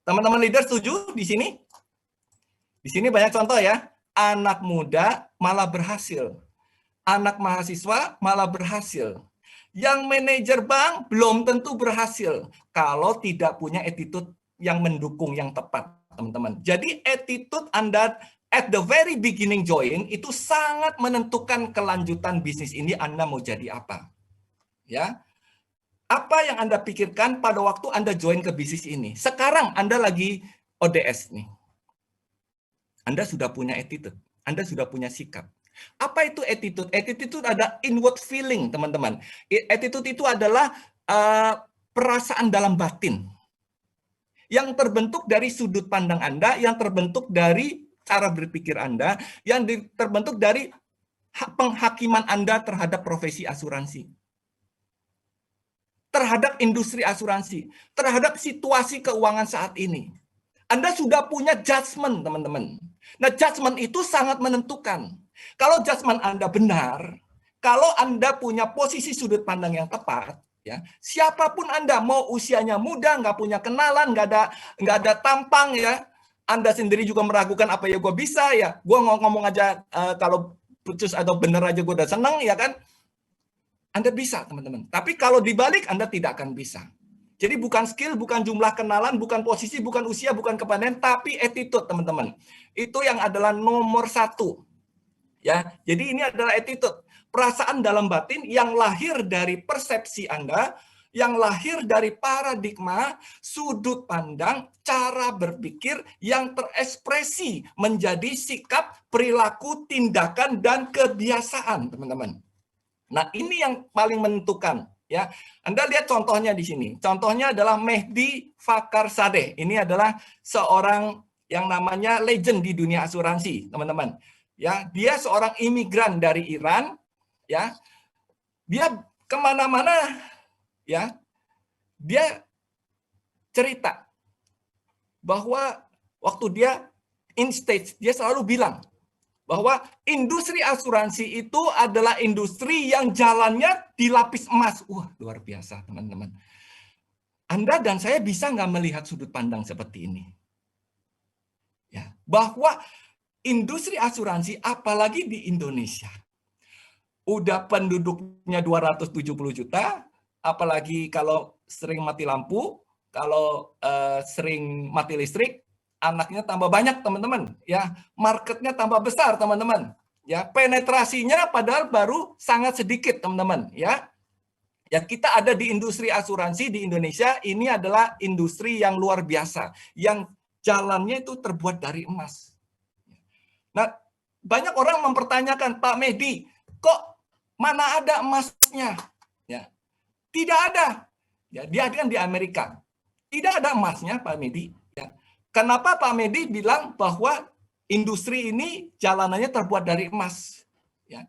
Teman-teman leader setuju di sini? Di sini banyak contoh ya. Anak muda malah berhasil. Anak mahasiswa malah berhasil. Yang manajer bank belum tentu berhasil kalau tidak punya attitude yang mendukung yang tepat, teman-teman. Jadi attitude Anda at the very beginning join itu sangat menentukan kelanjutan bisnis ini Anda mau jadi apa. Ya. Apa yang Anda pikirkan pada waktu Anda join ke bisnis ini? Sekarang Anda lagi ODS nih. Anda sudah punya attitude, Anda sudah punya sikap. Apa itu attitude? Attitude itu ada inward feeling, teman-teman. Attitude itu adalah perasaan dalam batin yang terbentuk dari sudut pandang Anda, yang terbentuk dari cara berpikir Anda, yang terbentuk dari penghakiman Anda terhadap profesi asuransi, terhadap industri asuransi, terhadap situasi keuangan saat ini. Anda sudah punya judgement, teman-teman. Nah, judgement itu sangat menentukan. Kalau judgement Anda benar, kalau Anda punya posisi sudut pandang yang tepat, ya, siapapun Anda, mau usianya muda, nggak punya kenalan, nggak ada tampang, ya, Anda sendiri juga meragukan apa ya gue bisa, ya, gue ngomong aja kalau putus atau benar aja gue udah senang, ya kan? Anda bisa, teman-teman. Tapi kalau dibalik, Anda tidak akan bisa. Jadi bukan skill, bukan jumlah kenalan, bukan posisi, bukan usia, bukan kepandaian, tapi attitude, teman-teman. Itu yang adalah nomor satu. Ya, jadi ini adalah attitude. Perasaan dalam batin yang lahir dari persepsi Anda, yang lahir dari paradigma, sudut pandang, cara berpikir yang terekspresi menjadi sikap, perilaku, tindakan, dan kebiasaan, teman-teman. Nah, ini yang paling menentukan. Ya, Anda lihat contohnya di sini. Contohnya adalah Mehdi Fakhrizadeh. Ini adalah seorang yang namanya legend di dunia asuransi, teman-teman. Ya, dia seorang imigran dari Iran. Ya, dia kemana-mana, ya, dia cerita bahwa waktu dia in stage, dia selalu bilang bahwa industri asuransi itu adalah industri yang jalannya dilapis emas. Wah, luar biasa, teman-teman. Anda dan saya bisa nggak melihat sudut pandang seperti ini? Ya, bahwa industri asuransi, apalagi di Indonesia, udah penduduknya 270 juta, apalagi kalau sering mati lampu, kalau sering mati listrik, anaknya tambah banyak, teman-teman. Ya, marketnya tambah besar, teman-teman. Ya, penetrasinya padahal baru sangat sedikit, teman-teman. Ya, ya, kita ada di industri asuransi di Indonesia. Ini adalah industri yang luar biasa, yang jalannya itu terbuat dari emas. Nah, banyak orang mempertanyakan, Pak Mehdi, kok mana ada emasnya? Ya, tidak ada. Ya, dia kan di Amerika. Tidak ada emasnya, Pak Mehdi. Ya. Kenapa Pak Mehdi bilang bahwa industri ini jalanannya terbuat dari emas? Ya.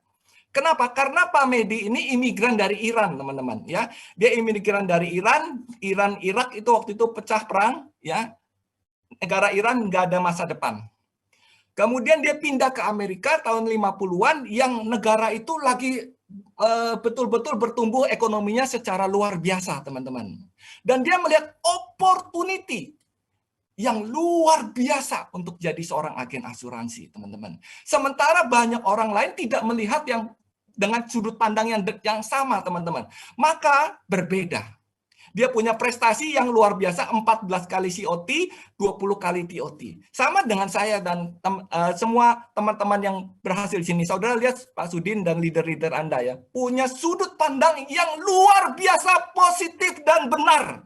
Kenapa? Karena Pak Mehdi ini imigran dari Iran, teman-teman. Ya, dia imigran dari Iran, Irak itu waktu itu pecah perang. Ya, negara Iran nggak ada masa depan. Kemudian dia pindah ke Amerika tahun 50-an yang negara itu lagi betul-betul bertumbuh ekonominya secara luar biasa, teman-teman. Dan dia melihat opportunity yang luar biasa untuk jadi seorang agen asuransi, teman-teman. Sementara banyak orang lain tidak melihat yang dengan sudut pandang yang sama, teman-teman. Maka berbeda. Dia punya prestasi yang luar biasa, 14 kali COT, 20 kali TOT. Sama dengan saya dan semua teman-teman yang berhasil di sini. Saudara lihat Pak Sudin dan leader-leader Anda ya, punya sudut pandang yang luar biasa positif dan benar.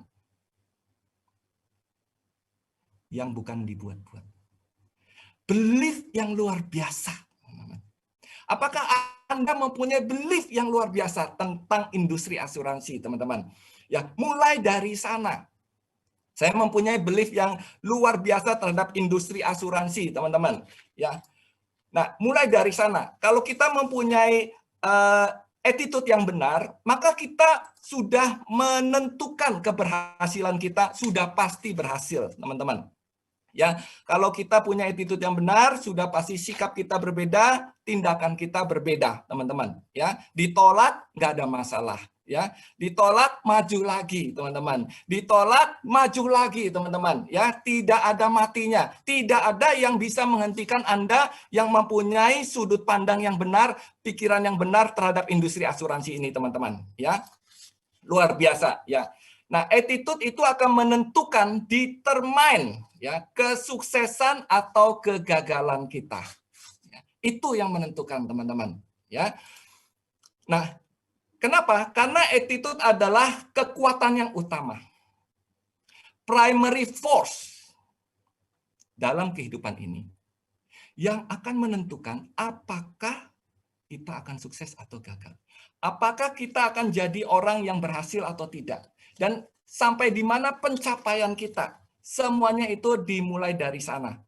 Yang bukan dibuat-buat. Belief yang luar biasa. Apakah Anda mempunyai belief yang luar biasa tentang industri asuransi, teman-teman? Ya, mulai dari sana. Saya mempunyai belief yang luar biasa terhadap industri asuransi, teman-teman. Ya. Nah, mulai dari sana. Kalau kita mempunyai attitude yang benar, maka kita sudah menentukan keberhasilan kita sudah pasti berhasil, teman-teman. Ya, kalau kita punya attitude yang benar, sudah pasti sikap kita berbeda, tindakan kita berbeda, teman-teman. Ya, ditolak nggak ada masalah. ya. Ditolak, maju lagi, teman-teman. Ditolak, maju lagi, teman-teman. Ya, tidak ada matinya. Tidak ada yang bisa menghentikan Anda yang mempunyai sudut pandang yang benar, pikiran yang benar terhadap industri asuransi ini, teman-teman. Ya, luar biasa. Ya. Nah, attitude itu akan menentukan, determine, ya, kesuksesan atau kegagalan kita. Ya, itu yang menentukan, teman-teman. Ya. Nah, kenapa? Karena attitude adalah kekuatan yang utama. Primary force dalam kehidupan ini. Yang akan menentukan apakah kita akan sukses atau gagal. Apakah kita akan jadi orang yang berhasil atau tidak. Dan sampai di mana pencapaian kita. Semuanya itu dimulai dari sana.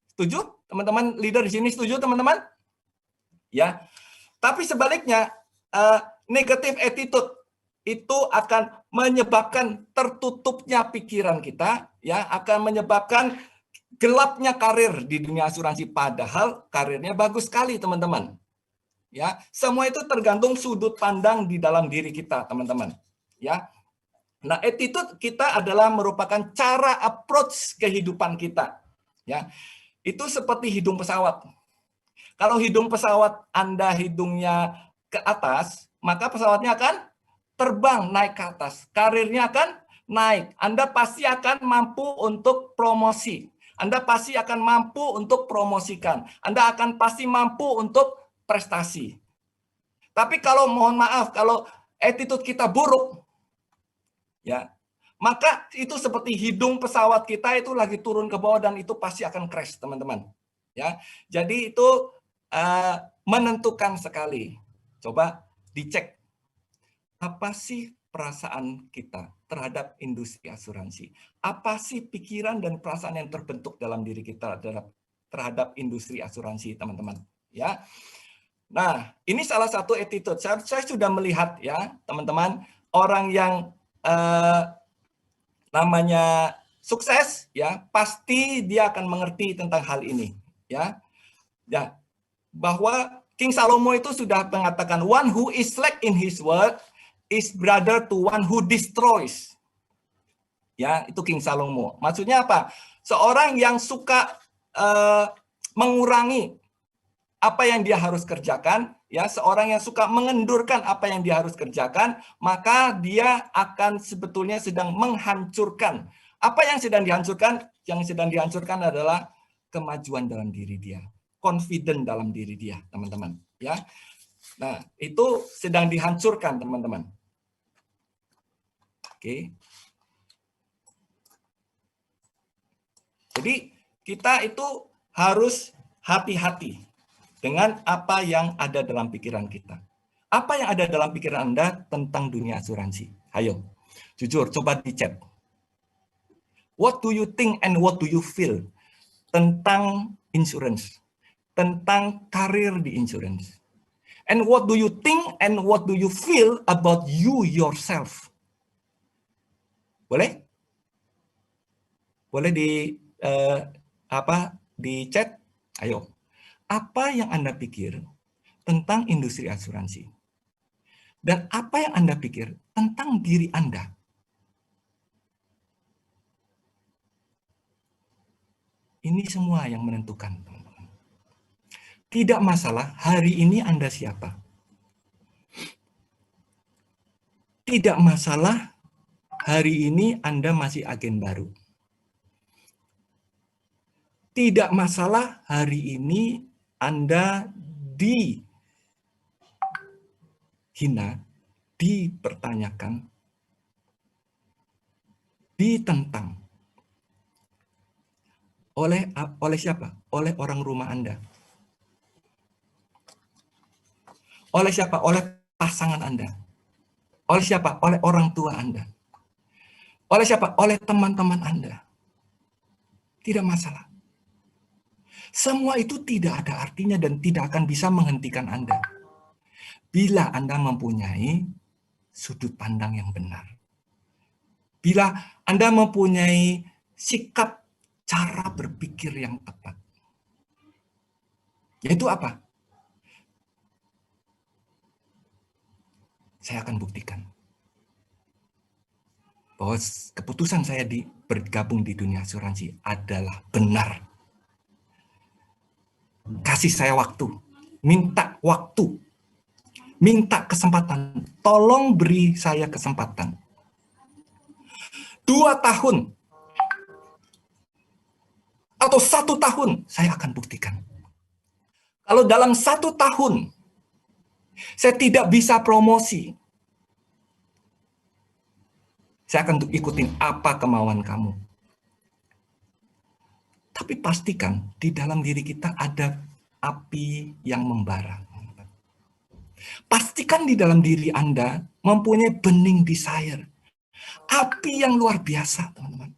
Setuju? Teman-teman leader di sini setuju, teman-teman? Ya. Tapi sebaliknya, negative attitude itu akan menyebabkan tertutupnya pikiran kita, ya, akan menyebabkan gelapnya karir di dunia asuransi, padahal karirnya bagus sekali, teman-teman. Ya, semua itu tergantung sudut pandang di dalam diri kita, teman-teman. Ya. Nah, attitude kita adalah merupakan cara approach kehidupan kita. Ya. Itu seperti hidung pesawat. Kalau hidung pesawat Anda hidungnya ke atas, maka pesawatnya akan terbang naik ke atas. Karirnya akan naik. Anda pasti akan mampu untuk promosi. Anda pasti akan mampu untuk promosikan. Anda akan pasti mampu untuk prestasi. Tapi kalau mohon maaf, kalau attitude kita buruk, ya, maka itu seperti hidung pesawat kita itu lagi turun ke bawah dan itu pasti akan crash, teman-teman. Ya, jadi itu menentukan sekali. Coba dicek apa sih perasaan kita terhadap industri asuransi? Apa sih pikiran dan perasaan yang terbentuk dalam diri kita terhadap industri asuransi, teman-teman? Ya. Nah, ini salah satu attitude. Saya sudah melihat, ya, teman-teman, orang yang namanya sukses, ya, pasti dia akan mengerti tentang hal ini, ya. Ya, bahwa King Salomo itu sudah mengatakan, one who is slack in his word is brother to one who destroys. Ya, itu King Salomo. Maksudnya apa? Seorang yang suka mengurangi apa yang dia harus kerjakan, ya, seorang yang suka mengendurkan apa yang dia harus kerjakan, maka dia akan sebetulnya sedang menghancurkan. Apa yang sedang dihancurkan? Yang sedang dihancurkan adalah kemajuan dalam diri dia, confident dalam diri dia, teman-teman. Ya, nah itu sedang dihancurkan, teman-teman. Oke. Jadi kita itu harus hati-hati dengan apa yang ada dalam pikiran kita. Apa yang ada dalam pikiran Anda tentang dunia asuransi? Ayo, jujur, coba di chat. What do you think and what do you feel tentang insurance? Tentang karir di insurance? And what do you think and what do you feel about you yourself? Boleh? Boleh di chat? Ayo. Apa yang Anda pikir tentang industri asuransi? Dan apa yang Anda pikir tentang diri Anda? Ini semua yang menentukan, teman-teman. Tidak masalah hari ini Anda siapa. Tidak masalah hari ini Anda masih agen baru. Tidak masalah hari ini Anda dihina, dipertanyakan, ditentang. Oleh siapa? Oleh orang rumah Anda. Oleh siapa? Oleh pasangan Anda. Oleh siapa? Oleh orang tua Anda. Oleh siapa? Oleh teman-teman Anda. Tidak masalah. Semua itu tidak ada artinya dan tidak akan bisa menghentikan Anda. Bila Anda mempunyai sudut pandang yang benar. Bila Anda mempunyai sikap cara berpikir yang tepat. Yaitu apa? Saya akan buktikan. bahwa keputusan saya bergabung di dunia asuransi adalah benar. Kasih saya waktu, minta kesempatan, tolong beri saya kesempatan. 2 tahun atau 1 tahun, saya akan buktikan. Kalau dalam 1 tahun saya tidak bisa promosi, saya akan ikutin apa kemauan kamu. Tapi pastikan di dalam diri kita ada api yang membara. Pastikan di dalam diri Anda mempunyai burning desire. Api yang luar biasa, teman-teman.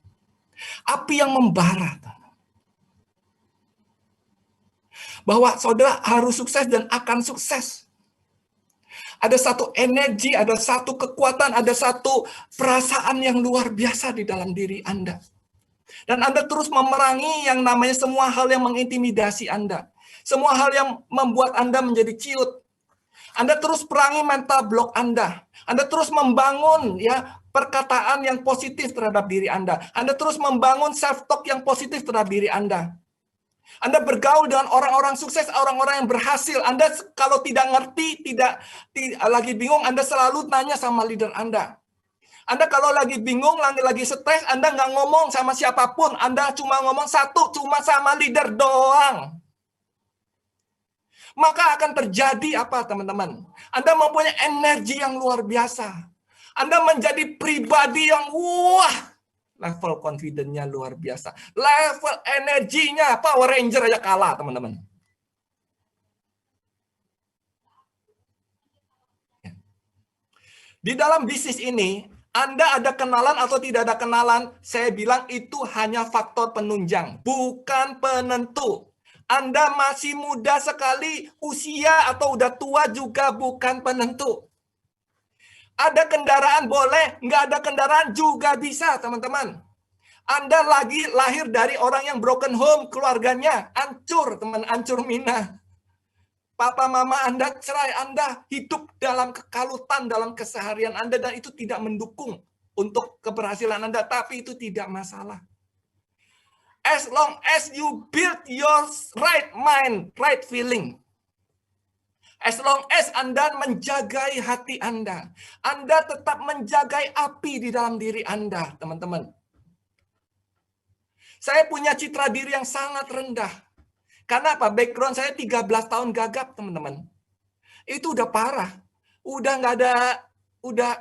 Api yang membara. Bahwa saudara harus sukses dan akan sukses. Ada satu energi, ada satu kekuatan, ada satu perasaan yang luar biasa di dalam diri Anda. Dan Anda terus memerangi yang namanya semua hal yang mengintimidasi Anda. Semua hal yang membuat Anda menjadi ciut. Anda terus perangi mental block Anda. Anda terus membangun perkataan yang positif terhadap diri Anda. Anda terus membangun self-talk yang positif terhadap diri Anda. Anda bergaul dengan orang-orang sukses, orang-orang yang berhasil. Anda kalau tidak ngerti, tidak lagi bingung, Anda selalu tanya sama leader Anda. Anda kalau lagi bingung, lagi stres, Anda nggak ngomong sama siapapun. Anda cuma ngomong cuma sama leader doang. Maka akan terjadi apa, teman-teman? Anda mempunyai energi yang luar biasa. Anda menjadi pribadi yang level confidence-nya luar biasa. Level energinya, Power Ranger aja kalah, teman-teman. Di dalam bisnis ini, Anda ada kenalan atau tidak ada kenalan, saya bilang itu hanya faktor penunjang, bukan penentu. Anda masih muda sekali, usia atau udah tua juga bukan penentu. Ada kendaraan boleh, nggak ada kendaraan juga bisa, teman-teman. Anda lagi lahir dari orang yang broken home, keluarganya hancur, teman, hancur mina. Papa mama Anda cerai, Anda hidup dalam kekalutan dalam keseharian Anda, dan itu tidak mendukung untuk keberhasilan Anda, tapi itu tidak masalah. As long as you build your right mind, right feeling. As long as Anda menjagai hati Anda tetap menjagai api di dalam diri Anda, teman-teman. Saya punya citra diri yang sangat rendah. Karena apa? Background saya 13 tahun gagap, teman-teman. Itu udah parah. Udah nggak ada,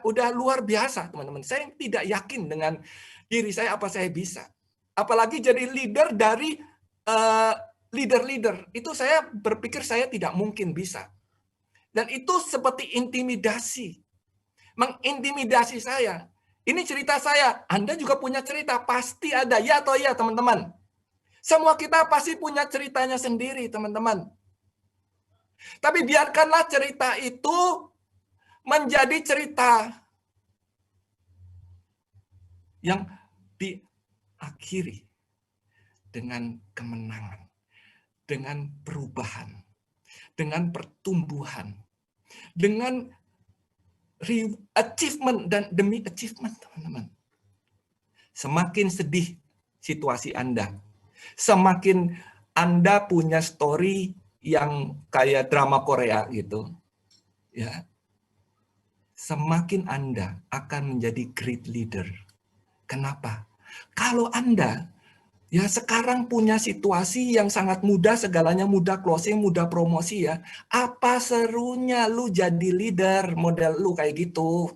udah luar biasa, teman-teman. Saya tidak yakin dengan diri saya apa saya bisa. Apalagi jadi leader dari leader-leader. Itu saya berpikir saya tidak mungkin bisa. Dan itu seperti intimidasi. Mengintimidasi saya. Ini cerita saya. Anda juga punya cerita. Pasti ada. Ya atau ya, teman-teman? Semua kita pasti punya ceritanya sendiri, teman-teman. Tapi biarkanlah cerita itu menjadi cerita yang diakhiri dengan kemenangan, dengan perubahan, dengan pertumbuhan, dengan achievement dan demi achievement, teman-teman. Semakin sedih situasi Anda, semakin Anda punya story yang kayak drama Korea gitu, ya, semakin Anda akan menjadi great leader. Kenapa? Kalau Anda ya sekarang punya situasi yang sangat mudah, segalanya mudah, closing, mudah promosi ya. Apa serunya lu jadi leader model lu kayak gitu?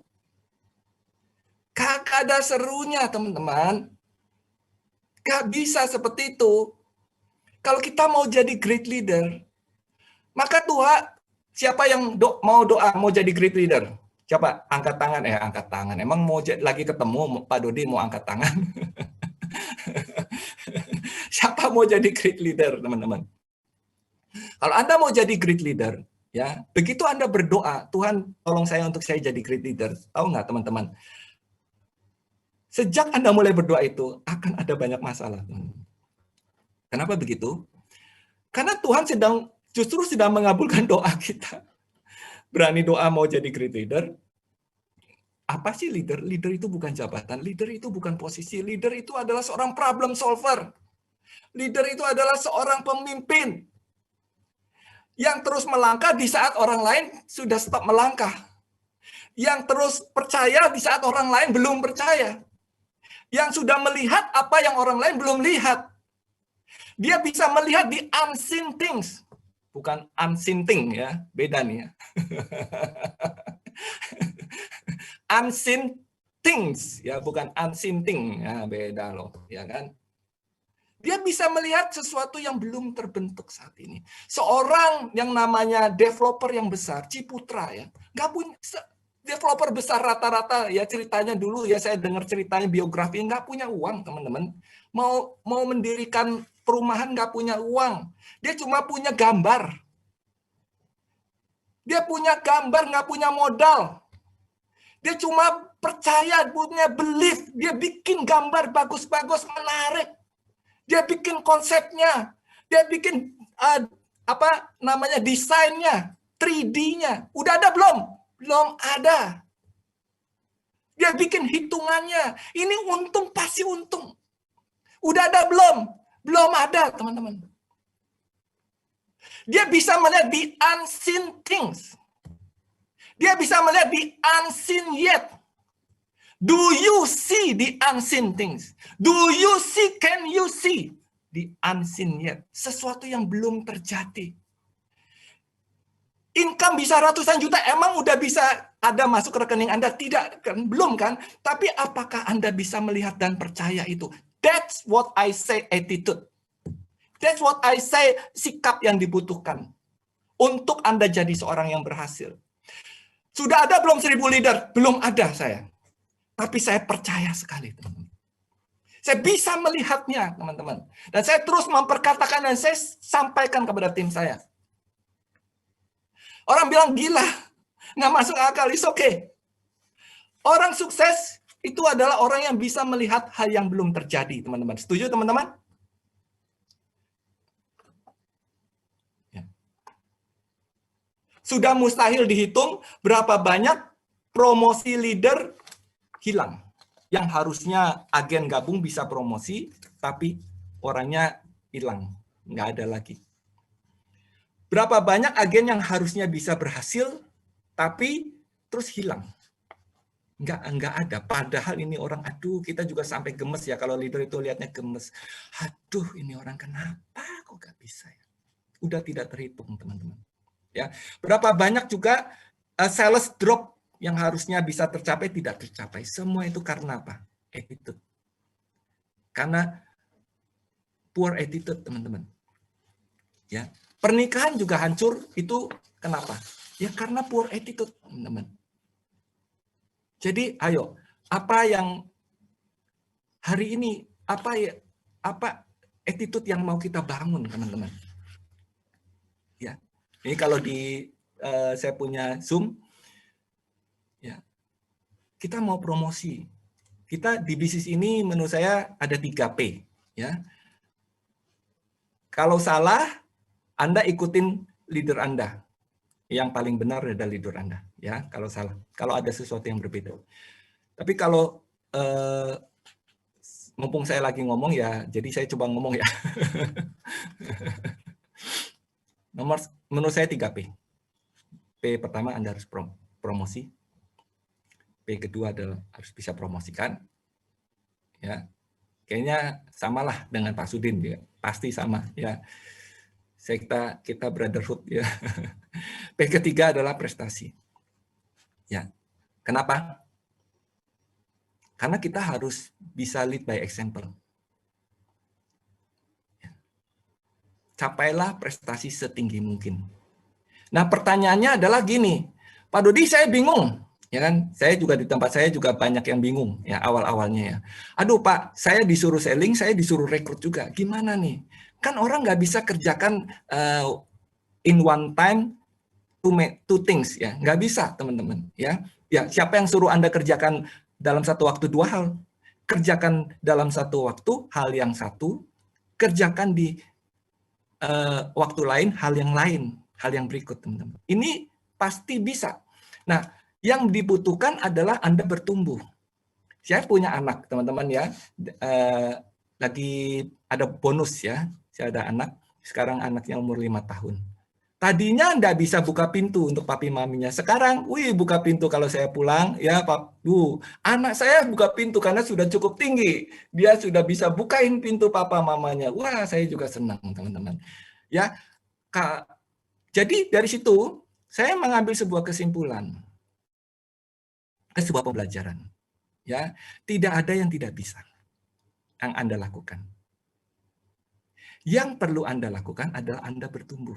Kagak ada serunya, teman-teman. Gak bisa seperti itu. Kalau kita mau jadi great leader, maka Tuhan, siapa yang mau doa, mau jadi great leader? Coba angkat tangan, angkat tangan. Emang mau lagi ketemu Pak Dodi mau angkat tangan? Siapa mau jadi great leader, teman-teman? Kalau Anda mau jadi great leader, ya, begitu Anda berdoa, Tuhan tolong saya untuk saya jadi great leader. Tahu nggak, teman-teman? Sejak Anda mulai berdoa itu, akan ada banyak masalah. Kenapa begitu? Karena Tuhan justru sedang mengabulkan doa kita. Berani doa mau jadi great leader, Apa sih leader? Leader itu bukan jabatan, leader itu bukan posisi, leader itu adalah seorang problem solver. Leader itu adalah seorang pemimpin yang terus melangkah di saat orang lain sudah stop melangkah. Yang terus percaya di saat orang lain belum percaya. Yang sudah melihat apa yang orang lain belum lihat. Dia bisa melihat di unseen things. Bukan unseen thing ya, beda nih ya. Unseen things ya, bukan unseen thing. Ya, beda loh, ya kan? Dia bisa melihat sesuatu yang belum terbentuk saat ini. Seorang yang namanya developer yang besar, Ciputra ya, nggak punya developer besar rata-rata ya, ceritanya dulu ya, saya dengar ceritanya biografi, nggak punya uang teman-teman. Mau mendirikan perumahan nggak punya uang. Dia cuma punya gambar. Dia punya gambar, nggak punya modal. Dia cuma percaya, punya belief. Dia bikin gambar bagus-bagus, menarik. Dia bikin konsepnya, dia bikin desainnya, 3D-nya. Udah ada belum? Belum ada. Dia bikin hitungannya. Ini untung pasti untung. Udah ada belum? Belum ada, teman-teman. Dia bisa melihat the unseen things. Dia bisa melihat the unseen yet. Do you see the unseen things? Can you see the unseen yet? Sesuatu yang belum terjadi. Income bisa ratusan juta, emang udah bisa ada masuk ke rekening Anda? Tidak, kan? Belum kan? Tapi apakah Anda bisa melihat dan percaya itu? That's what I say attitude. That's what I say sikap yang dibutuhkan untuk Anda jadi seorang yang berhasil. Sudah ada belum 1000 leader? Belum ada saya. Tapi saya percaya sekali, teman-teman. Saya bisa melihatnya, teman-teman. Dan saya terus memperkatakan dan saya sampaikan kepada tim saya. Orang bilang gila, nggak masuk akal, it's okay. Orang sukses itu adalah orang yang bisa melihat hal yang belum terjadi, teman-teman. Setuju, teman-teman? Ya. Sudah mustahil dihitung berapa banyak promosi leader hilang. Yang harusnya agen gabung bisa promosi, tapi orangnya hilang. Nggak ada lagi. Berapa banyak agen yang harusnya bisa berhasil, tapi terus hilang. Nggak ada. Padahal ini orang, aduh, kita juga sampai gemes ya. Kalau leader itu lihatnya gemes. Aduh, ini orang kenapa kok nggak bisa ya? Udah tidak terhitung, teman-teman. Ya, berapa banyak juga sales drop yang harusnya bisa tercapai tidak tercapai. Semua itu karena apa? Attitude. Karena poor attitude, teman-teman. Ya, pernikahan juga hancur itu kenapa? Ya karena poor attitude, teman-teman. Jadi, ayo, apa yang hari ini apa attitude yang mau kita bangun, teman-teman? Ya. Ini kalau di saya punya Zoom, ya, kita mau promosi. Kita di bisnis ini menurut saya ada 3P. Ya. Kalau salah, Anda ikutin leader Anda. Yang paling benar adalah leader Anda. Ya, kalau salah. Kalau ada sesuatu yang berbeda. Tapi kalau mumpung saya lagi ngomong ya, jadi saya coba ngomong ya. Menurut saya 3P. P pertama Anda harus promosi. P kedua adalah harus bisa promosikan. Ya, kayaknya samalah dengan Pak Sudin ya, pasti sama ya. Kita brotherhood ya. P ketiga adalah prestasi. Ya, kenapa? Karena kita harus bisa lead by example. Ya. Capailah prestasi setinggi mungkin. Nah, pertanyaannya adalah gini, Pak Dodi, saya bingung. Ya kan, saya juga di tempat saya juga banyak yang bingung ya awal-awalnya ya. Aduh Pak, saya disuruh selling, saya disuruh rekrut juga. Gimana nih? Kan orang nggak bisa kerjakan in one time two things ya, nggak bisa teman-teman ya. Ya siapa yang suruh Anda kerjakan dalam satu waktu 2 hal? Kerjakan dalam satu waktu hal yang satu, kerjakan di waktu lain hal yang lain, hal yang berikut teman-teman. Ini pasti bisa. Nah, Yang dibutuhkan adalah Anda bertumbuh. Saya punya anak, teman-teman ya. Lagi ada bonus ya. Saya ada anak, sekarang anaknya umur 5 tahun. Tadinya Anda bisa buka pintu untuk papi maminya. Sekarang, wih, buka pintu kalau saya pulang, ya Pak. Anak saya buka pintu karena sudah cukup tinggi. Dia sudah bisa bukain pintu papa mamanya. Wah, saya juga senang, teman-teman. Ya, Kak. Jadi dari situ saya mengambil sebuah kesimpulan, sebuah pembelajaran. Ya, tidak ada yang tidak bisa yang Anda lakukan. Yang perlu Anda lakukan adalah Anda bertumbuh.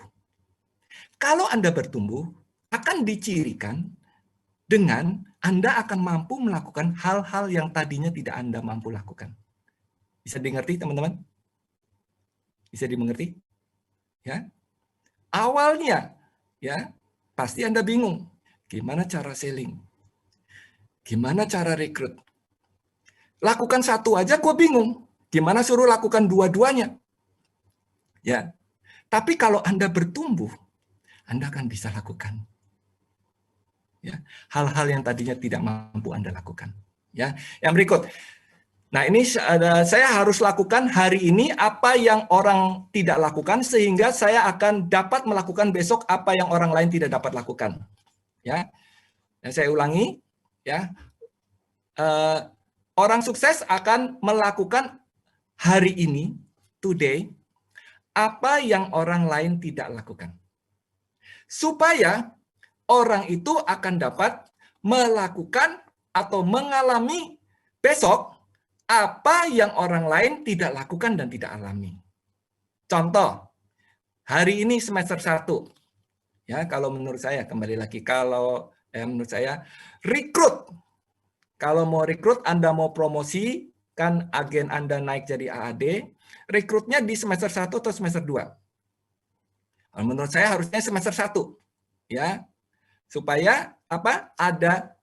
Kalau Anda bertumbuh, akan dicirikan dengan Anda akan mampu melakukan hal-hal yang tadinya tidak Anda mampu lakukan. Bisa dimengerti, teman-teman? Bisa dimengerti? Ya. Awalnya, ya, pasti Anda bingung. Gimana cara selling? Gimana cara rekrut? Lakukan satu aja gue bingung. Gimana suruh lakukan dua-duanya? Ya. Tapi kalau Anda bertumbuh, Anda akan bisa lakukan. Ya, hal-hal yang tadinya tidak mampu Anda lakukan. Ya, yang berikut. Nah, ini saya harus lakukan hari ini apa yang orang tidak lakukan sehingga saya akan dapat melakukan besok apa yang orang lain tidak dapat lakukan. Ya, dan saya ulangi. Ya, orang sukses akan melakukan hari ini, today, apa yang orang lain tidak lakukan. Supaya orang itu akan dapat melakukan atau mengalami besok apa yang orang lain tidak lakukan dan tidak alami. Contoh, hari ini semester 1. Ya, kalau menurut saya, kembali lagi, kalau menurut saya, rekrut. Kalau mau rekrut, Anda mau promosi, kan agen Anda naik jadi AAD, rekrutnya di semester 1 atau semester 2. Menurut saya harusnya semester 1. Ya, supaya apa? Ada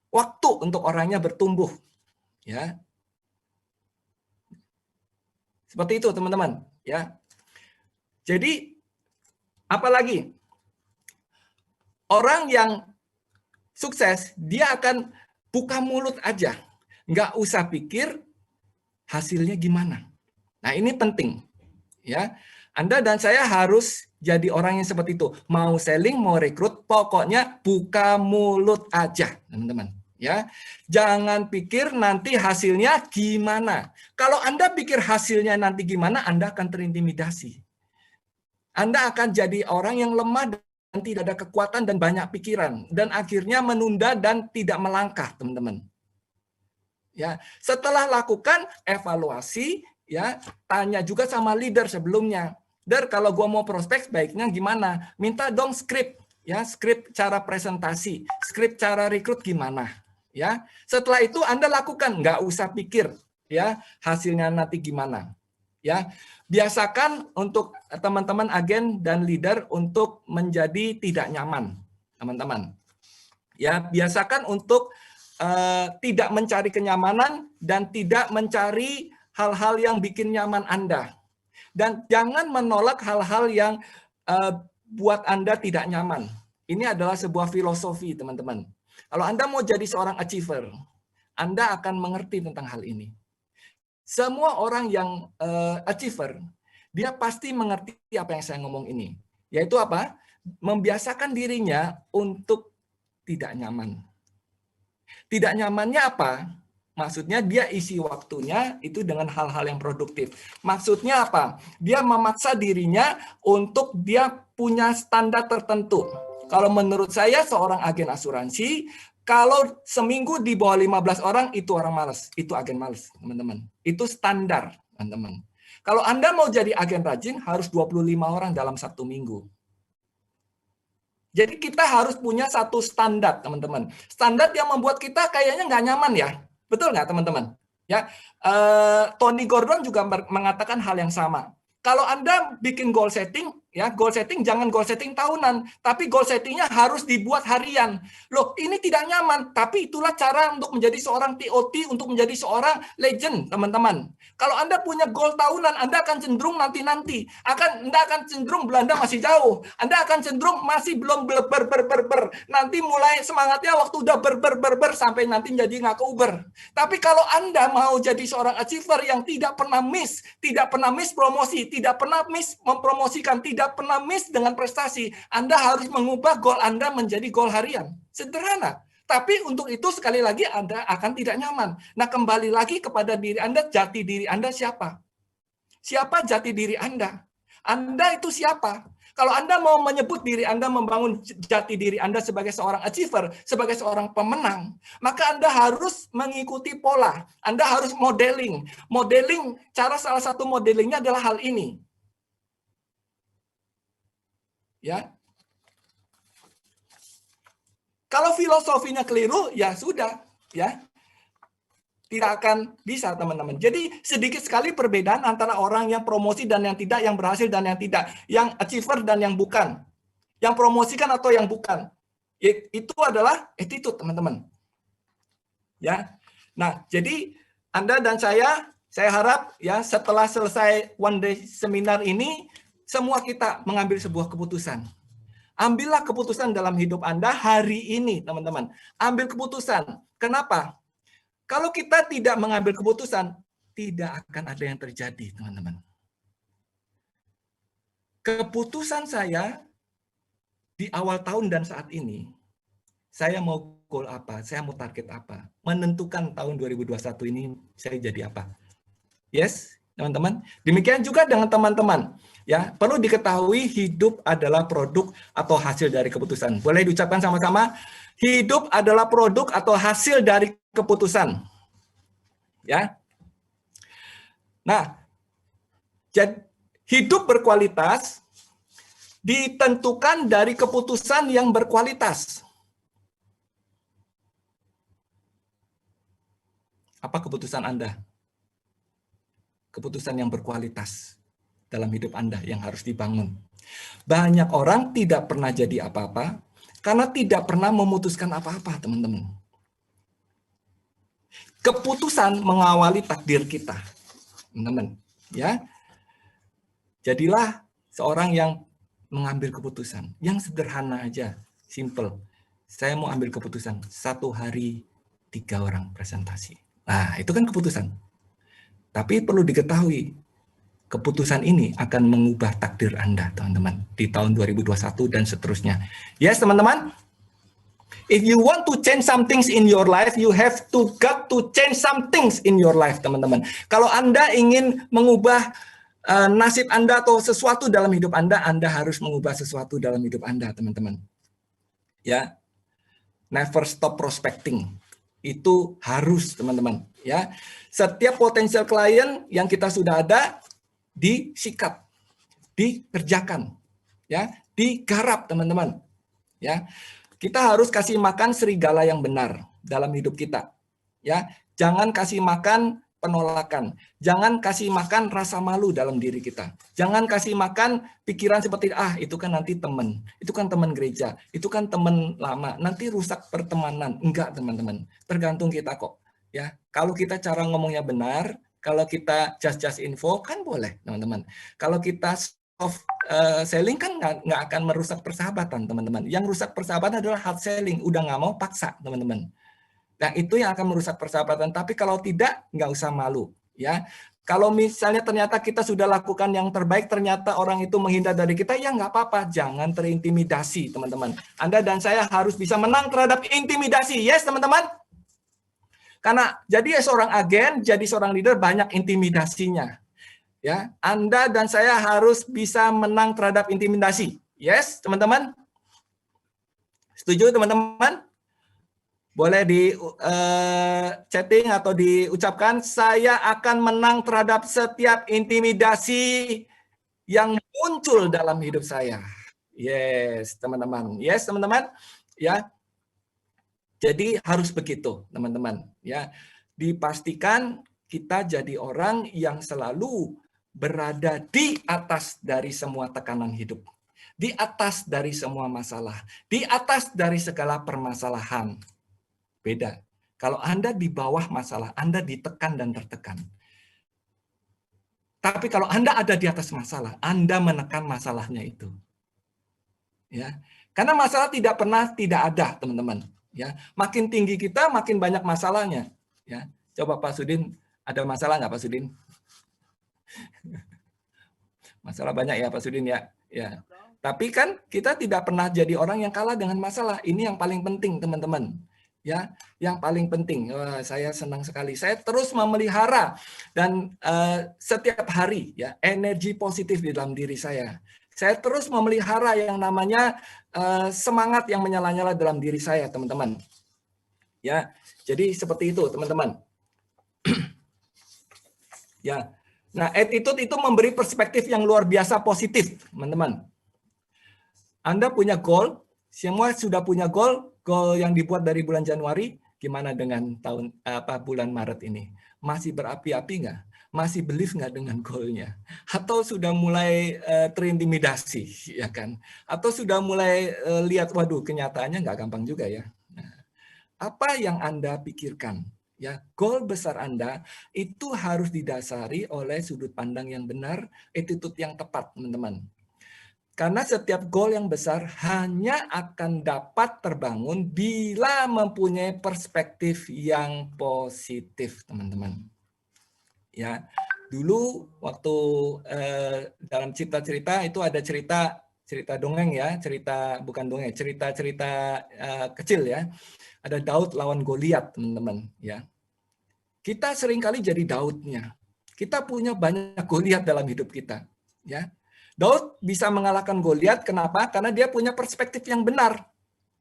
waktu untuk orangnya bertumbuh, ya. Seperti itu, teman-teman, ya. Jadi apalagi orang yang sukses, dia akan buka mulut aja, nggak usah pikir hasilnya gimana. Nah, ini penting, ya. Anda dan saya harus jadi orang yang seperti itu. Mau selling, mau rekrut, pokoknya buka mulut aja, teman-teman. Ya, jangan pikir nanti hasilnya gimana. Kalau Anda pikir hasilnya nanti gimana, Anda akan terintimidasi. Anda akan jadi orang yang lemah dan tidak ada kekuatan dan banyak pikiran, dan akhirnya menunda dan tidak melangkah, teman-teman. Ya, setelah lakukan evaluasi, ya, tanya juga sama leader sebelumnya. Kalau gue mau prospek, baiknya gimana? Minta dong skrip, ya, skrip cara presentasi, skrip cara rekrut gimana. Ya, setelah itu Anda lakukan, nggak usah pikir, ya, hasilnya nanti gimana. Ya, biasakan untuk teman-teman agen dan leader untuk menjadi tidak nyaman, teman-teman. Ya, biasakan untuk tidak mencari kenyamanan dan tidak mencari hal-hal yang bikin nyaman Anda. Dan jangan menolak hal-hal yang buat Anda tidak nyaman. Ini adalah sebuah filosofi, teman-teman. Kalau Anda mau jadi seorang achiever, Anda akan mengerti tentang hal ini. Semua orang yang achiever, dia pasti mengerti apa yang saya ngomong ini. Yaitu apa? Membiasakan dirinya untuk tidak nyaman. Tidak nyamannya apa? Maksudnya dia isi waktunya itu dengan hal-hal yang produktif. Maksudnya apa? Dia memaksa dirinya untuk dia punya standar tertentu. Kalau menurut saya seorang agen asuransi, kalau seminggu di bawah 15 orang itu orang malas, itu agen malas, teman-teman. Itu standar, teman-teman. Kalau Anda mau jadi agen rajin harus 25 orang dalam 1 minggu. Jadi kita harus punya satu standar, teman-teman. Standar yang membuat kita kayaknya nggak nyaman ya. Betul nggak, teman-teman? Ya, Tony Gordon juga mengatakan hal yang sama. Kalau Anda bikin goal setting, Ya, goal setting jangan goal setting tahunan, tapi goal settingnya harus dibuat harian. Loh, ini tidak nyaman, tapi itulah cara untuk menjadi seorang TOT, untuk menjadi seorang legend, teman-teman. Kalau Anda punya goal tahunan, Anda akan cenderung nanti-nanti. Anda akan cenderung Belanda masih jauh. Anda akan cenderung masih belum ber. Nanti mulai semangatnya waktu udah ber sampai nanti jadi nggak ke Uber. Tapi kalau Anda mau jadi seorang achiever yang tidak pernah miss promosi, tidak pernah miss mempromosikan, tidak pernah miss dengan prestasi, Anda harus mengubah goal Anda menjadi goal harian. Sederhana. Tapi untuk itu sekali lagi Anda akan tidak nyaman. Nah, kembali lagi kepada diri Anda, jati diri Anda siapa? Siapa jati diri Anda? Anda itu siapa? Kalau Anda mau menyebut diri Anda, membangun jati diri Anda sebagai seorang achiever, sebagai seorang pemenang, maka Anda harus mengikuti pola. Anda harus modeling. Modeling, salah satu modelingnya adalah hal ini. Ya. Kalau filosofinya keliru, ya sudah, ya. Tidak akan bisa, teman-teman. Jadi sedikit sekali perbedaan antara orang yang promosi dan yang tidak, yang berhasil dan yang tidak, yang achiever dan yang bukan, yang promosikan atau yang bukan. Itu adalah attitude, teman-teman. Ya. Nah, jadi Anda dan saya harap ya setelah selesai one day seminar ini, semua kita mengambil sebuah keputusan. Ambillah keputusan dalam hidup Anda hari ini, teman-teman. Ambil keputusan. Kenapa? Kalau kita tidak mengambil keputusan, tidak akan ada yang terjadi, teman-teman. Keputusan saya di awal tahun dan saat ini, saya mau goal apa, saya mau target apa, menentukan tahun 2021 ini saya jadi apa. Yes, teman-teman. Demikian juga dengan teman-teman. Ya, perlu diketahui hidup adalah produk atau hasil dari keputusan. Boleh diucapkan sama-sama? Hidup adalah produk atau hasil dari keputusan. Ya. Nah, hidup berkualitas ditentukan dari keputusan yang berkualitas. Apa keputusan Anda? Keputusan yang berkualitas dalam hidup Anda yang harus dibangun. Banyak orang tidak pernah jadi apa-apa karena tidak pernah memutuskan apa-apa, teman-teman. Keputusan mengawali takdir kita, teman-teman. Ya, jadilah seorang yang mengambil keputusan yang sederhana aja, simple. Saya mau ambil keputusan 1 hari 3 orang presentasi. Nah, itu kan keputusan. Tapi perlu diketahui, keputusan ini akan mengubah takdir Anda, teman-teman, di tahun 2021 dan seterusnya. Yes, teman-teman. If you want to change some things in your life, you have got to change some things in your life, teman-teman. Kalau Anda ingin mengubah nasib Anda atau sesuatu dalam hidup Anda harus mengubah sesuatu dalam hidup Anda, teman-teman. Ya, never stop prospecting. Itu harus, teman-teman. Ya, setiap potensial klien yang kita sudah ada disikat, dikerjakan, ya, digarap, teman-teman. Ya. Kita harus kasih makan serigala yang benar dalam hidup kita. Ya, jangan kasih makan penolakan. Jangan kasih makan rasa malu dalam diri kita. Jangan kasih makan pikiran seperti itu kan nanti teman, itu kan teman gereja, itu kan teman lama, nanti rusak pertemanan. Enggak, teman-teman. Tergantung kita kok. Ya, kalau kita cara ngomongnya benar, kalau kita just info kan boleh, teman-teman. Kalau kita selling kan nggak akan merusak persahabatan, teman-teman. Yang rusak persahabatan adalah hard selling, udah nggak mau paksa, teman-teman. Nah, itu yang akan merusak persahabatan. Tapi kalau tidak, nggak usah malu, ya. Kalau misalnya ternyata kita sudah lakukan yang terbaik, ternyata orang itu menghindar dari kita, ya nggak apa-apa. Jangan terintimidasi, teman-teman. Anda dan saya harus bisa menang terhadap intimidasi. Yes, teman-teman? Karena jadi seorang agen, jadi seorang leader, banyak intimidasinya. Ya, Anda dan saya harus bisa menang terhadap intimidasi. Yes, teman-teman? Setuju, teman-teman? Boleh di chatting atau diucapkan, saya akan menang terhadap setiap intimidasi yang muncul dalam hidup saya. Yes, teman-teman. Yes, teman-teman. Ya. Jadi harus begitu, teman-teman. Ya. Dipastikan kita jadi orang yang selalu berada di atas dari semua tekanan hidup, di atas dari semua masalah, di atas dari segala permasalahan. Beda. Kalau Anda di bawah masalah, Anda ditekan dan tertekan. Tapi kalau Anda ada di atas masalah, Anda menekan masalahnya itu. Ya. Karena masalah tidak pernah tidak ada, teman-teman. Ya. Makin tinggi kita, makin banyak masalahnya. Ya. Coba Pak Sudin, ada masalah nggak Pak Sudin? Masalah banyak ya Pak Sudin ya. Ya. Tapi kan kita tidak pernah jadi orang yang kalah dengan masalah. Ini yang paling penting, teman-teman. Ya, yang paling penting. Wah, saya senang sekali. Saya terus memelihara dan setiap hari ya energi positif di dalam diri saya. Saya terus memelihara yang namanya semangat yang menyala-nyala dalam diri saya, teman-teman. Ya, jadi seperti itu, teman-teman. Ya. Nah, attitude itu memberi perspektif yang luar biasa positif, teman-teman. Anda punya goal, semua sudah punya goal yang dibuat dari bulan Januari, gimana dengan bulan Maret ini? Masih berapi-api nggak? Masih believe nggak dengan goalnya? Atau sudah mulai terintimidasi, ya kan? Atau sudah mulai lihat, waduh, kenyataannya nggak gampang juga ya. Nah, apa yang Anda pikirkan? Ya, goal besar Anda itu harus didasari oleh sudut pandang yang benar, attitude yang tepat, teman-teman. Karena setiap goal yang besar hanya akan dapat terbangun bila mempunyai perspektif yang positif, teman-teman. Ya, dulu waktu dalam cerita-cerita itu ada cerita dongeng ya, cerita bukan dongeng, cerita-cerita kecil ya. Ada Daud lawan Goliat, teman-teman. Ya, kita seringkali jadi Daudnya. Kita punya banyak Goliat dalam hidup kita. Ya. Daud bisa mengalahkan Goliat, kenapa? Karena dia punya perspektif yang benar.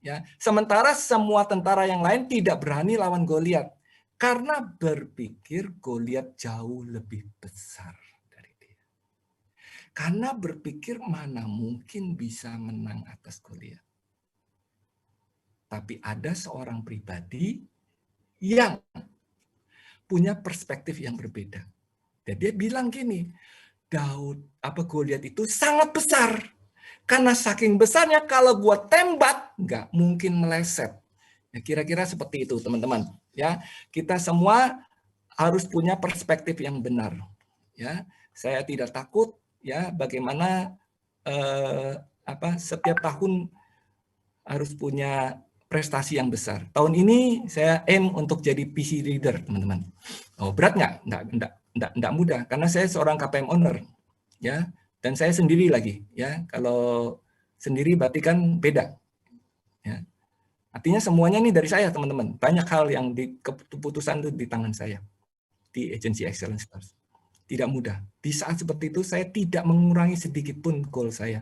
Ya, sementara semua tentara yang lain tidak berani lawan Goliat karena berpikir Goliat jauh lebih besar dari dia. Karena berpikir mana mungkin bisa menang atas Goliat. Tapi ada seorang pribadi yang punya perspektif yang berbeda. Dan dia bilang gini, Goliat itu sangat besar. Karena saking besarnya kalau gua tembak nggak mungkin meleset. Ya, kira-kira seperti itu, teman-teman. Ya, kita semua harus punya perspektif yang benar. Ya, saya tidak takut ya bagaimana setiap tahun harus punya prestasi yang besar. Tahun ini saya aim untuk jadi PC leader, teman-teman. Oh, berat nggak? Nggak mudah, karena saya seorang KPM owner, ya, dan saya sendiri lagi, ya. Kalau sendiri berarti kan beda, ya. Artinya semuanya ini dari saya, teman-teman. Banyak hal yang keputusan itu di tangan saya di Agency Excellence Stars. Tidak mudah. Di saat seperti itu saya tidak mengurangi sedikit pun goal saya.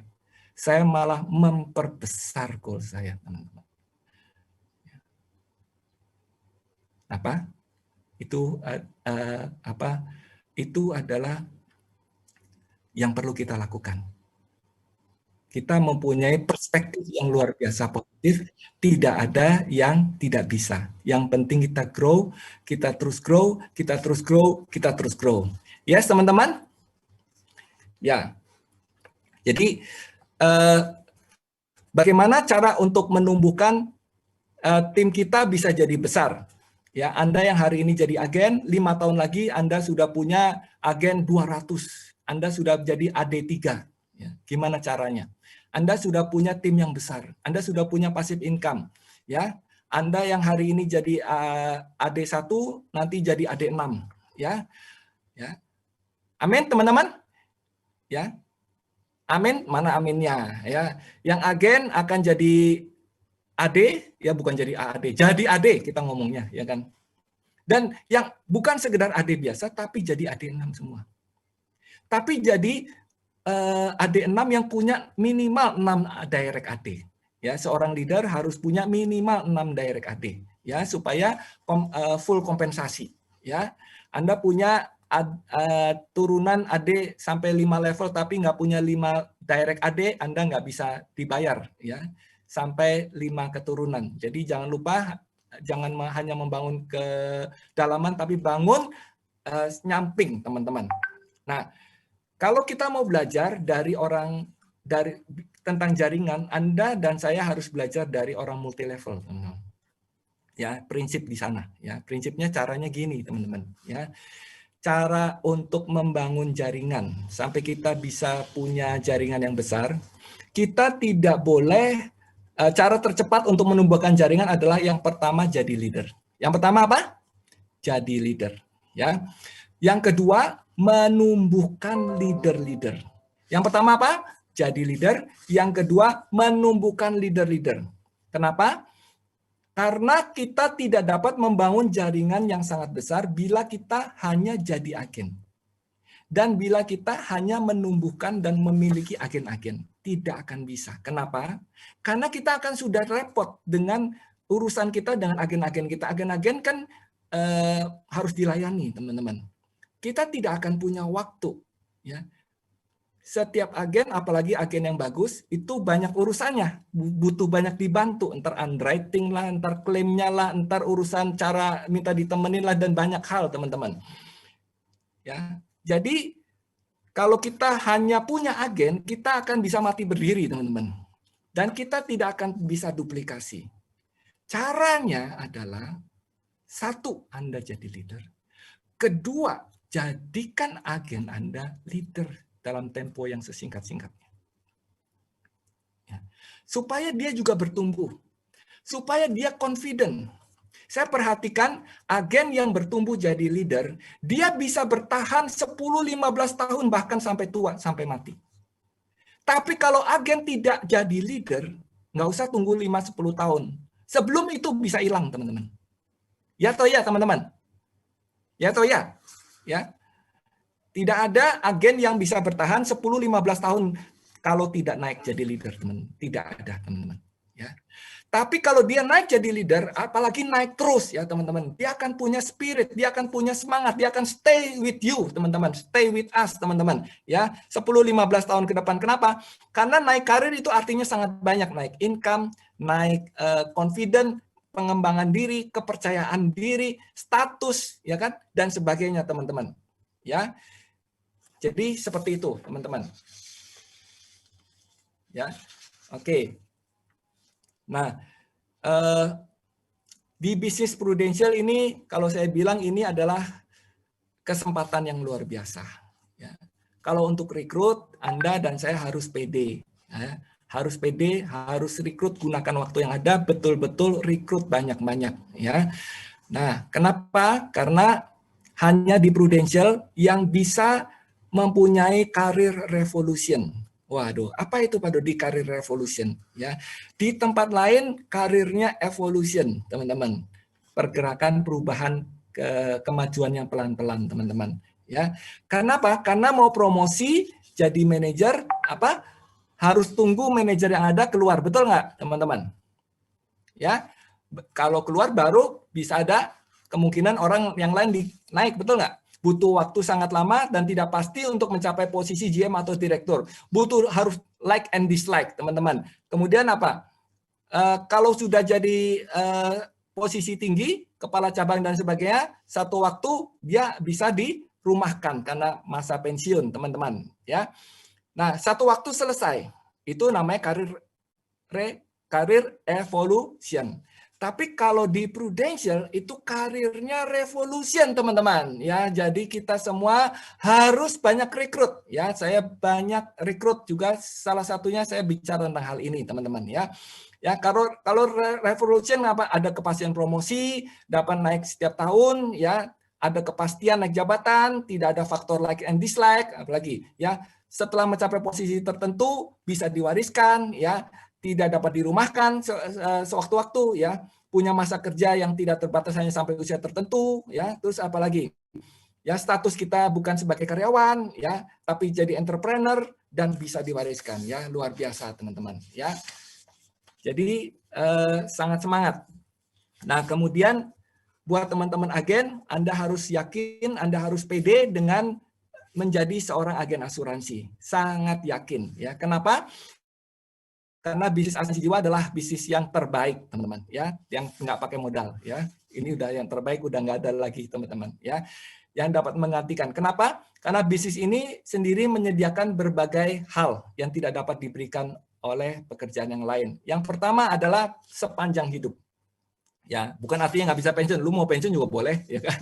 Saya malah memperbesar goal saya, teman-teman. Apa? Itu itu adalah yang perlu kita lakukan. Kita mempunyai perspektif yang luar biasa positif, tidak ada yang tidak bisa. Yang penting kita grow, kita terus grow, kita terus grow, kita terus grow. Yes, teman-teman? Ya. Jadi, bagaimana cara untuk menumbuhkan tim kita bisa jadi besar? Ya, Anda yang hari ini jadi agen, 5 tahun lagi Anda sudah punya agen 200. Anda sudah jadi AD3. Ya, gimana caranya? Anda sudah punya tim yang besar. Anda sudah punya passive income. Ya, Anda yang hari ini jadi AD1, nanti jadi AD6. Ya, ya. Amin, teman-teman. Ya, amin. Mana aminnya? Ya, yang agen akan jadi AD, ya bukan jadi AD, jadi AD kita ngomongnya, ya kan? Dan yang bukan sekedar AD biasa, tapi jadi AD6 semua. Tapi jadi AD6 yang punya minimal 6 direct AD. Ya, seorang leader harus punya minimal 6 direct AD, ya, supaya full kompensasi. Ya, Anda punya turunan AD sampai 5 level, tapi nggak punya 5 direct AD, Anda nggak bisa dibayar, ya. Sampai 5 keturunan. Jadi jangan lupa, jangan hanya membangun kedalaman, tapi bangun nyamping, teman-teman. Nah, Kalau kita mau belajar dari tentang jaringan, Anda dan saya harus belajar dari orang multi level, teman-teman. Ya, prinsip di sana. Ya, prinsipnya caranya gini, teman-teman. Ya, cara untuk membangun jaringan sampai kita bisa punya jaringan yang besar, kita tidak boleh. Cara tercepat untuk menumbuhkan jaringan adalah yang pertama jadi leader. Yang pertama apa? Jadi leader. Ya. Yang kedua, menumbuhkan leader-leader. Yang pertama apa? Jadi leader. Yang kedua, menumbuhkan leader-leader. Kenapa? Karena kita tidak dapat membangun jaringan yang sangat besar bila kita hanya jadi agen. Dan bila kita hanya menumbuhkan dan memiliki agen-agen. Tidak akan bisa. Kenapa? Karena kita akan sudah repot dengan urusan kita dengan agen-agen kita. Agen-agen kan harus dilayani, teman-teman. Kita tidak akan punya waktu. Ya. Setiap agen, apalagi agen yang bagus, itu banyak urusannya. Butuh banyak dibantu. Entar underwriting lah, entar klaimnya lah, entar urusan cara minta ditemenin lah, dan banyak hal, teman-teman. Ya. Jadi, kalau kita hanya punya agen, kita akan bisa mati berdiri, teman-teman. Dan kita tidak akan bisa duplikasi. Caranya adalah, satu, Anda jadi leader. Kedua, jadikan agen Anda leader dalam tempo yang sesingkat-singkatnya. Ya. Supaya dia juga bertumbuh. Supaya dia confident. Saya perhatikan agen yang bertumbuh jadi leader, dia bisa bertahan 10-15 tahun bahkan sampai tua, sampai mati. Tapi kalau agen tidak jadi leader, nggak usah tunggu 5-10 tahun. Sebelum itu bisa hilang, teman-teman. Ya atau ya, teman-teman? Ya atau ya? Ya. Tidak ada agen yang bisa bertahan 10-15 tahun kalau tidak naik jadi leader, teman-teman. Tidak ada, teman-teman. Ya. Tapi kalau dia naik jadi leader, apalagi naik terus ya teman-teman, dia akan punya spirit, dia akan punya semangat, dia akan stay with you teman-teman, stay with us teman-teman. Ya, 10-15 tahun ke depan. Kenapa? Karena naik karir itu artinya sangat banyak, naik income, naik confident, pengembangan diri, kepercayaan diri, status, ya kan, dan sebagainya teman-teman. Ya, jadi seperti itu teman-teman. Ya, oke. Nah, di bisnis prudensial ini, kalau saya bilang ini adalah kesempatan yang luar biasa. Ya. Kalau untuk rekrut, Anda dan saya harus pede. Ya. Harus pede, harus rekrut, gunakan waktu yang ada, betul-betul rekrut banyak-banyak. Ya. Nah, kenapa? Karena hanya di prudensial yang bisa mempunyai karir revolution. Waduh, apa itu Pak Dodi karir revolution? Ya, di tempat lain karirnya evolution, teman-teman. Pergerakan perubahan kemajuan yang pelan-pelan, teman-teman. Ya, karena apa? Karena mau promosi jadi manajer, apa? Harus tunggu manajer yang ada keluar, betul nggak, teman-teman? Ya, kalau keluar baru bisa ada kemungkinan orang yang lain naik, betul nggak? Butuh waktu sangat lama dan tidak pasti untuk mencapai posisi GM atau direktur. Butuh harus like and dislike, teman-teman. Kemudian apa? Kalau sudah jadi posisi tinggi, kepala cabang dan sebagainya, satu waktu dia bisa dirumahkan karena masa pensiun, teman-teman. Ya. Nah, satu waktu selesai. Itu namanya karir evolution. Tapi kalau di Prudential itu karirnya revolution, teman-teman. Ya, jadi kita semua harus banyak rekrut. Ya, saya banyak rekrut juga. Salah satunya saya bicara tentang hal ini, teman-teman. Ya, ya kalau revolution apa? Ada kepastian promosi, dapat naik setiap tahun. Ya, ada kepastian naik jabatan, tidak ada faktor like and dislike, apalagi. Ya, setelah mencapai posisi tertentu bisa diwariskan. Ya. Tidak dapat dirumahkan sewaktu-waktu, ya, punya masa kerja yang tidak terbatas hanya sampai usia tertentu, ya, terus apalagi, ya, status kita bukan sebagai karyawan, ya, tapi jadi entrepreneur dan bisa diwariskan, ya, luar biasa teman-teman, ya. Jadi sangat semangat. Nah, kemudian buat teman-teman agen, Anda harus yakin, Anda harus pede dengan menjadi seorang agen asuransi, sangat yakin, ya. Kenapa? Karena bisnis asuransi jiwa adalah bisnis yang terbaik, teman-teman, ya, yang nggak pakai modal, ya. Ini udah yang terbaik, udah nggak ada lagi, teman-teman, ya. yang dapat menggantikan. Kenapa? Karena bisnis ini sendiri menyediakan berbagai hal yang tidak dapat diberikan oleh pekerjaan yang lain. Yang pertama adalah sepanjang hidup. Ya, bukan artinya nggak bisa pensiun. Lu mau pensiun juga boleh, ya kan?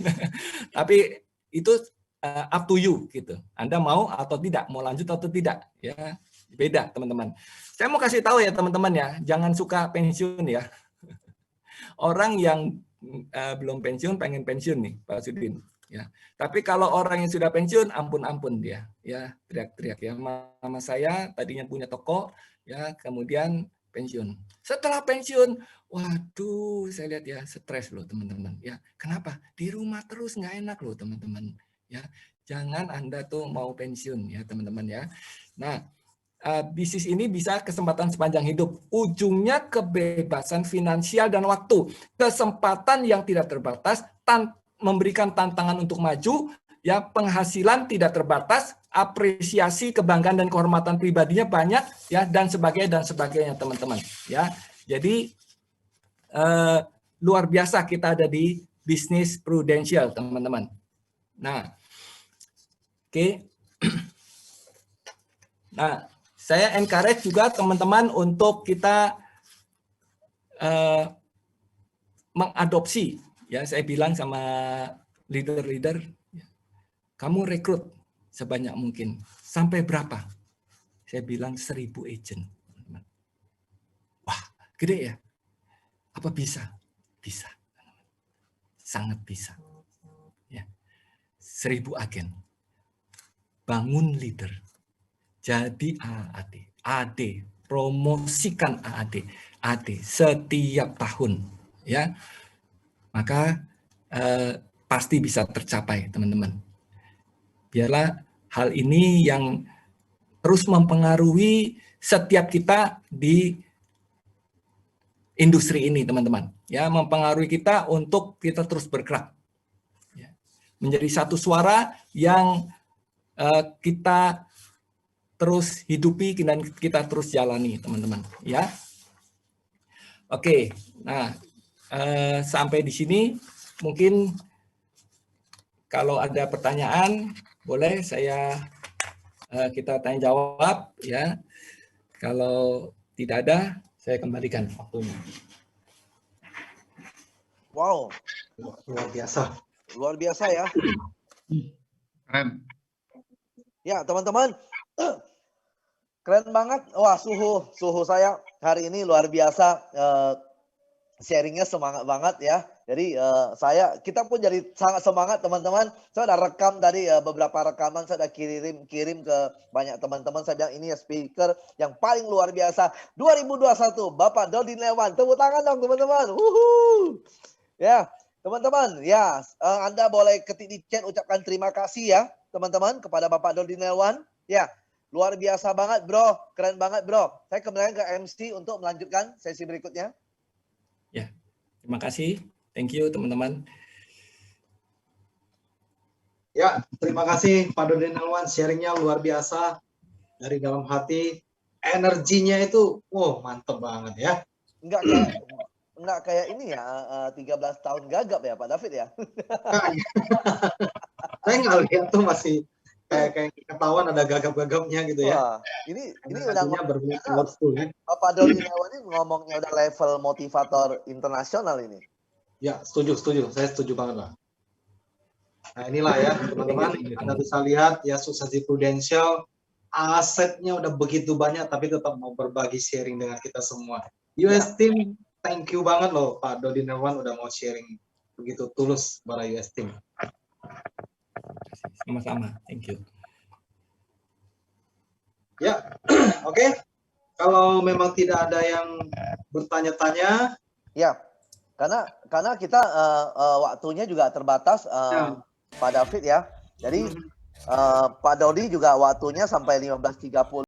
Tapi itu up to you gitu. Anda mau atau tidak, mau lanjut atau tidak, ya beda teman-teman. Saya mau kasih tahu ya teman-teman ya, jangan suka pensiun ya. Orang yang belum pensiun pengen pensiun nih, Pak Sudin. Ya, tapi kalau orang yang sudah pensiun, ampun-ampun dia, ya teriak-teriak ya. Mama saya tadinya punya toko, ya kemudian pensiun. Setelah pensiun, waduh, saya lihat ya stres loh teman-teman. Ya, kenapa? Di rumah terus nggak enak loh teman-teman. Ya, jangan Anda tuh mau pensiun ya teman-teman ya. Nah, bisnis ini bisa kesempatan sepanjang hidup. Ujungnya kebebasan finansial dan waktu. Kesempatan yang tidak terbatas, memberikan tantangan untuk maju, ya penghasilan tidak terbatas, apresiasi, kebanggaan dan kehormatan pribadinya banyak, ya dan sebagainya teman-teman. Ya, jadi luar biasa kita ada di bisnis prudensial teman-teman. Nah, oke. Nah, saya encourage juga teman-teman untuk kita mengadopsi. Ya, saya bilang sama leader-leader, kamu rekrut sebanyak mungkin. Sampai berapa? Saya bilang 1000 agent. Wah, gede ya? Apa bisa? Bisa. Sangat bisa. Ya. 1000 agen. Bangun leader. Jadi AAD. AD. Promosikan AAD. AD setiap tahun. Ya. Maka pasti bisa tercapai, teman-teman. Biarlah hal ini yang terus mempengaruhi setiap kita di industri ini, teman-teman. Ya, mempengaruhi kita untuk kita terus bergerak. Ya. Menjadi satu suara yang kita terus hidupi dan kita terus jalani, teman-teman. Ya. Oke, nah sampai di sini. Mungkin kalau ada pertanyaan, boleh kita tanya jawab ya. Kalau tidak ada, saya kembalikan waktunya. Wow, luar biasa. Luar biasa ya. Keren. Ya, teman-teman. Keren banget. Wah, suhu saya hari ini luar biasa. Sharingnya semangat banget ya. Jadi kita pun jadi sangat semangat teman-teman. Saya udah rekam tadi beberapa rekaman, saya udah kirim ke banyak teman-teman. Saya bilang ini ya speaker yang paling luar biasa 2021 Bapak Dodi Lewan. Tepuk tangan dong teman-teman. Ya teman-teman ya, Anda boleh ketik di chat ucapkan terima kasih ya teman-teman kepada Bapak Dodi Lewan. Ya luar biasa banget bro, keren banget bro. Saya kembali ke MC untuk melanjutkan sesi berikutnya. Ya, terima kasih. Thank you, teman-teman. Ya, terima kasih Pak Dodi Nelwan. Sharingnya luar biasa. Dari dalam hati. Energinya itu, wow, mantep banget ya. Enggak kayak ini ya, 13 tahun gagap ya Pak David ya? Saya nggak lihat tuh masih kayak ketahuan ada gagap-gagapnya gitu ya. Wah, ini udah ngomongnya Bapak Dodi Nelwan ini ngomongnya udah level motivator internasional ini. Ya, setuju. Saya setuju banget lah. Nah, inilah ya, teman-teman. Anda bisa lihat ya Suksesi Prudensial, asetnya udah begitu banyak, tapi tetap mau berbagi sharing dengan kita semua. US Team, thank you banget loh, Pak Dodi Nelwan udah mau sharing begitu tulus para US Team. Sama-sama, thank you. Ya, oke. Kalau memang tidak ada yang bertanya-tanya. Ya, karena kita waktunya juga terbatas, Pak David ya. Jadi Pak Dodi juga waktunya sampai 15.30.